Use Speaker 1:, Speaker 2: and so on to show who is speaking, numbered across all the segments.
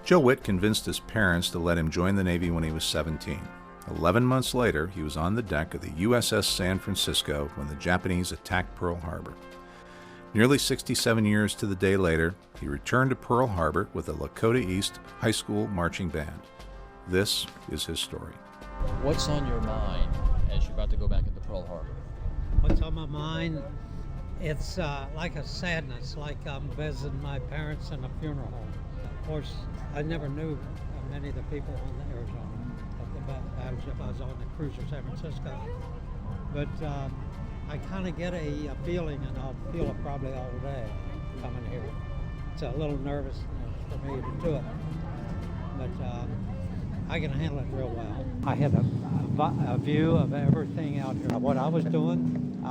Speaker 1: Joe Whitt convinced his parents to let him join the Navy when he was 17. 11 months later, he was on the deck of the USS San Francisco when the Japanese attacked Pearl Harbor. Nearly 67 years to the day later, he returned to Pearl Harbor with the Lakota East High School Marching Band. This is his story.
Speaker 2: What's on your mind as you're about to go back into Pearl Harbor?
Speaker 3: What's on my mind? It's like a sadness, like I'm visiting my parents in a funeral home. Of course, I never knew many of the people on the Arizona, the battleship. I was on the cruiser San Francisco. But I kind of get a feeling, and I'll feel it probably all day coming here. It's a little nervous for me to do it, but I can handle it real well. I had a view of everything out here. What I was doing,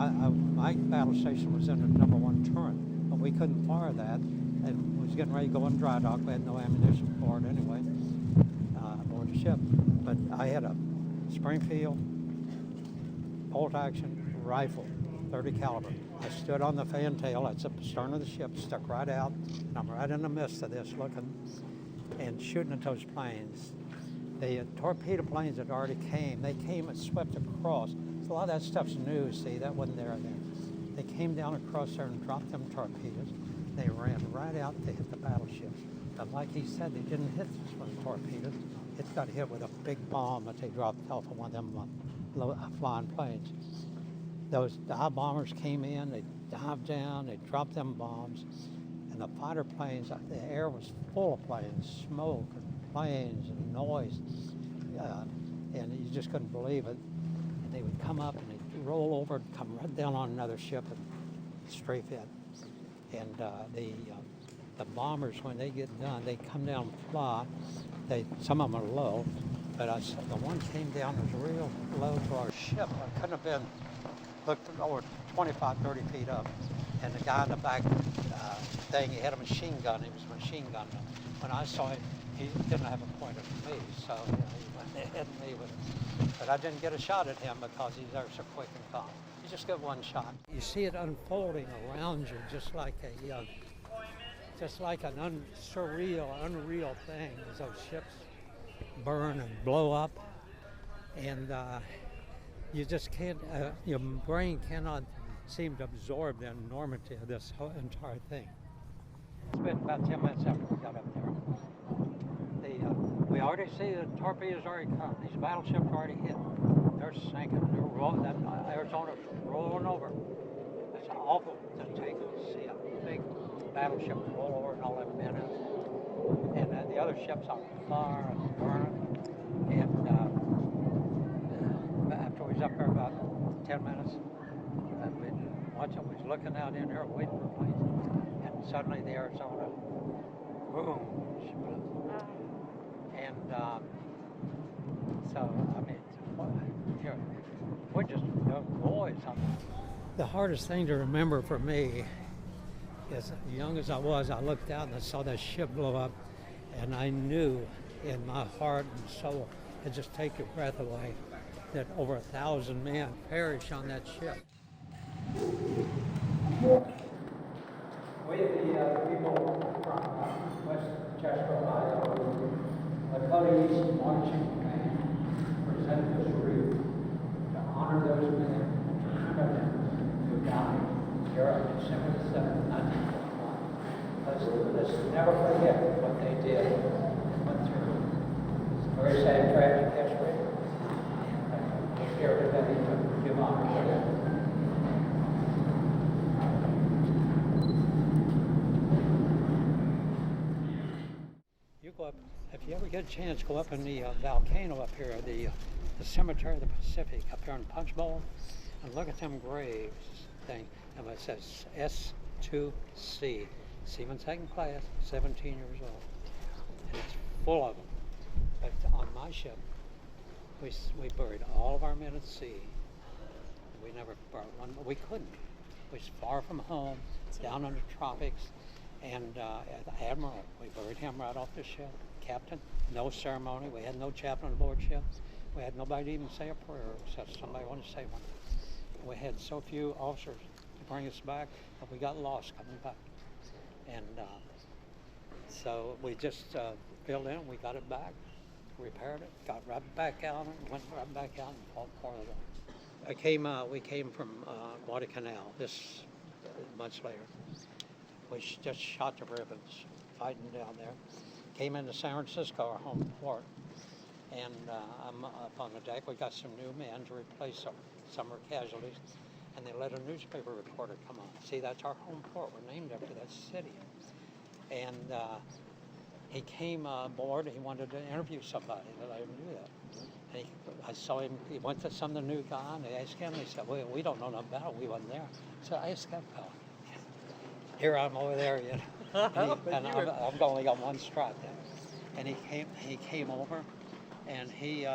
Speaker 3: my battle station was in the #1 turret, but we couldn't fire that. And was getting ready to go in dry dock. We had no ammunition for it anyway, aboard the ship. But I had a Springfield bolt-action rifle, 30 caliber. I stood on the fantail, that's at the stern of the ship, stuck right out, and I'm right in the midst of this looking and shooting at those planes. The torpedo planes that already came, they came and swept across. So a lot of that stuff's new, see, that wasn't there then. They came down across there and dropped them torpedoes. They ran right out to hit the battleship. But like he said, they didn't hit this one torpedoes. It got hit with a big bomb that they dropped off of one of them flying planes. Those dive bombers came in, they dived down, they dropped them bombs, and the fighter planes, the air was full of planes, smoke and planes and noise, and you just couldn't believe it. And they would come up and they'd roll over and come right down on another ship and strafe it. And the bombers, when they get done, they come down and fly. Some of them are low, but the one came down, it was real low to our ship. I couldn't have been, looked over 25, 30 feet up. And the guy in the back thing, he had a machine gun, he was machine gunning. When I saw it, he didn't have a pointer for me, so he went ahead of me with it. But I didn't get a shot at him because he's there so quick and calm. You just get one shot. You see it unfolding around you, just like an surreal, unreal thing as those ships burn and blow up, and you just can't. Your brain cannot seem to absorb the enormity of this whole entire thing. It's been about 10 minutes after we got up there. We already see the torpedoes already come. These battleships already hit. They're sinking. They're rolling. That Arizona's rolling over. It's awful to see a big battleship roll over in all that minutes. And the other ships on fire and burning. And after we was up there about 10 minutes, I was looking out in there waiting for planes. And suddenly the Arizona, boom, and so, I mean, we're just boys. The hardest thing to remember for me is, young as I was, I looked out and I saw that ship blow up, and I knew in my heart and soul, it just take your breath away, that over 1,000 men perished on that ship. We, the people from West Chester, Ohio, Lakota East Marching Band, present this wreath to honor those men and to remember them who died here on December 7, 1941. Let's never forget what they did and went through. It's a very sad, tragic history, and we're here today to give honor to them. If you ever get a chance, go up in the volcano up here, the Cemetery of the Pacific up here in Punch Bowl, and look at them graves thing. And it says S2C, Seaman Second Class, 17 years old. And it's full of them. But on my ship, we buried all of our men at sea. We never buried one, but we couldn't. We was far from home, down in the tropics. And the Admiral, we buried him right off the ship. Captain, no ceremony. We had no chaplain aboard ship. We had nobody to even say a prayer, except somebody wanted to say one. We had so few officers to bring us back that we got lost coming back. And So we just filled in, we got it back, repaired it, got right back out, and went right back out and fought part of it. We came from Guadalcanal this months later. We just shot the ribbons fighting down there. Came into San Francisco, our home port, and I'm up on the deck. We got some new men to replace our summer casualties, and they let a newspaper reporter come on. See, that's our home port. We're named after that city. And he came aboard. He wanted to interview somebody that I knew that. And I saw him. He went to some of the new guy, and they asked him. He said, "We don't know nothing about it. We wasn't there." So I asked that fellow. Here I'm over there, you know. And I've only got one stripe then. And he came over, and he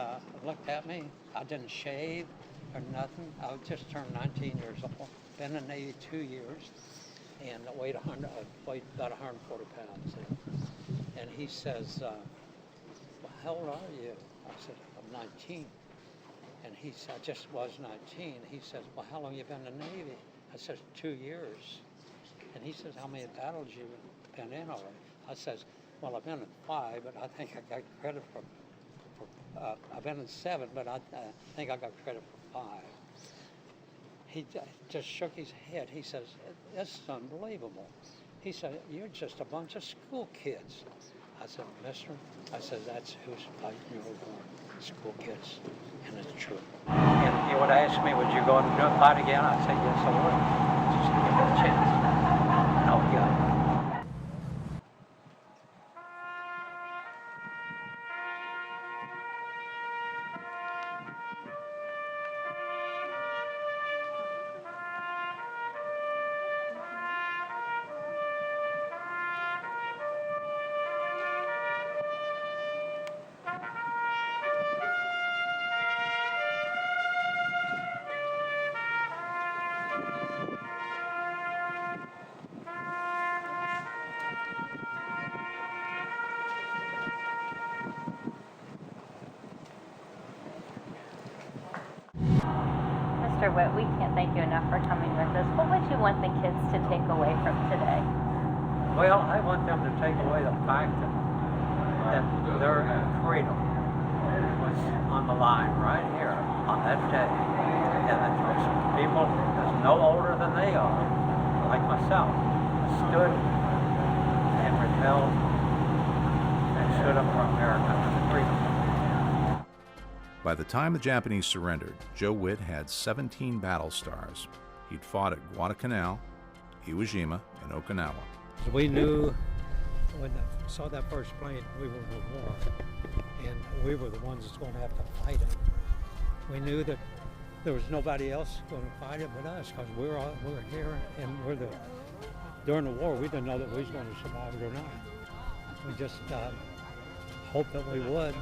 Speaker 3: looked at me. I didn't shave or nothing. I just turned 19 years old. Been in the Navy 2 years, and I weighed about 140 pounds. And he says, "Well, how old are you?" I said, "I'm 19." And he said, "I just was 19." He says, "Well, how long you been in the Navy?" I said, 2 years. And he says, "How many battles you been in already?" I says, "Well, I've been in 5, but I think I got credit for I've been in 7, but I think I got credit for 5. He just shook his head. He says, "This is unbelievable." He said, "You're just a bunch of school kids." I said, "Mister," I said, "that's who's fighting your war, school kids," and it's true. If you would ask me, would you go and do a fight again? I'd say, yes, I would. Just give me a chance. And I'll get it.
Speaker 4: Mr. Whitt, we can't thank you enough for coming with us. What would you want the kids to take away from today?
Speaker 3: Well, I want them to take away the fact that their freedom was on the line right here on that day. And that those people that's no older than they are, like myself, stood and rebelled and stood up for America and freedom.
Speaker 1: By the time the Japanese surrendered, Joe Whitt had 17 battle stars. He'd fought at Guadalcanal, Iwo Jima, and Okinawa.
Speaker 3: We knew when I saw that first plane, we were in a war, and we were the ones that's going to have to fight it. We knew that there was nobody else going to fight it but us, because we're here, and during the war, we didn't know that we was going to survive it or not. We just hoped that we would.